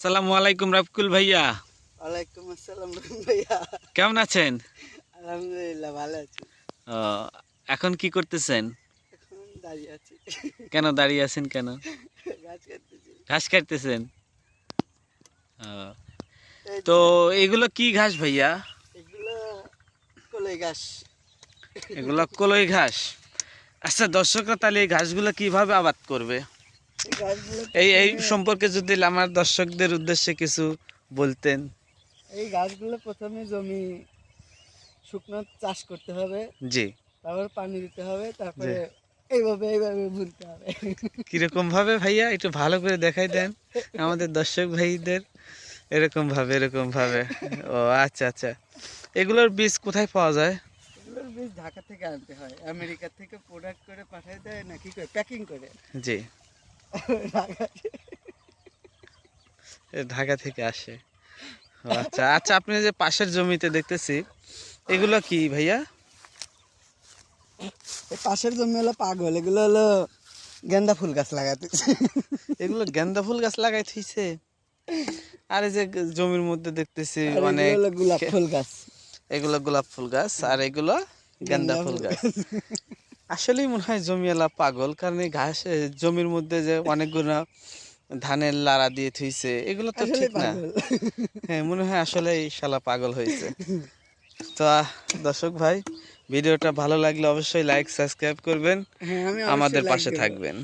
আসসালামু আলাইকুম রাফকুল ভাইয়া। ওয়ালাইকুম আসসালাম রহিম ভাইয়া। কেমন আছেন? আলহামদুলিল্লাহ ভালো আছি। ও, এখন কি করতেছেন? এখন দাঁড়িয়ে আছি। কেন দাঁড়িয়ে আছেন কেন? গাছ কাটতেছি। ঘাস কাটতেছেন? ও, এই তো যে এগুলো কি ঘাস ভাইয়া? এগুলো কলাই গাছ। এগুলো কলই ঘাস। আচ্ছা, দর্শকরা তাহলে এই ঘাসগুলো কিভাবে আবাদ করবে? এই গাছগুলো এই প্রথমে সম্পর্কে যদি আমার দর্শকদের উদ্দেশ্যে কিছু বলতেন। এই গাছগুলো প্রথমে জমি শুকনো চাষ করতে হবে, জি তারপর পানি দিতে হবে, জি। তারপরে এইভাবে বুনতে হবে। কিরকম ভাবে ভাইয়া একটু ভালো করে দেখাই দেন আমাদের দর্শক ভাইদের। এরকম ভাবে। ও আচ্ছা আচ্ছা। এগুলোর বীজ কোথায় পাওয়া যায়? এগুলোর বীজ ঢাকা থেকে আনতে হয়, আমেরিকা থেকে প্রোডাক্ট করে পাঠায় দেয় না কি করে প্যাকিং করে। জি, ঢাকা ঢাকা থেকে আসে। ও আচ্ছা আচ্ছা, আপনি যে পাশের জমিতে দেখতেছি, এগুলো কি ভাইয়া? এই পাশের জমি হলো পাগল, এগুলো হলো গেন্দা ফুল গাছ লাগাতেছে। এগুলো গেন্দা ফুল গাছ লাগাই থইছে? আর এই যে জমির মধ্যে দেখতেছি আর এগুলো অনেক হলো গোলাপ ফুল গাছ। এগুলো গোলাপ ফুল গাছ আর এগুলো গেন্দা ফুল গাছ। আসলেই মনে হয় জমিওয়ালা পাগল, কারণ এই ঘাস জমির মধ্যে যে অনেকগুলো ধানের লারা দিয়ে থইছে, এগুলো তো আসলে ঠিক না। পাগল। হ্যাঁ, মনে হয় আসলে এই শালা পাগল হয়েছে। তো দর্শক ভাই, ভিডিওটা ভালো লাগলে অবশ্যই লাইক সাবস্ক্রাইব করবেন, হ্যাঁ, আমি আমাদের অবশ্যই লাইক পাশে দেবো। থাকবেন।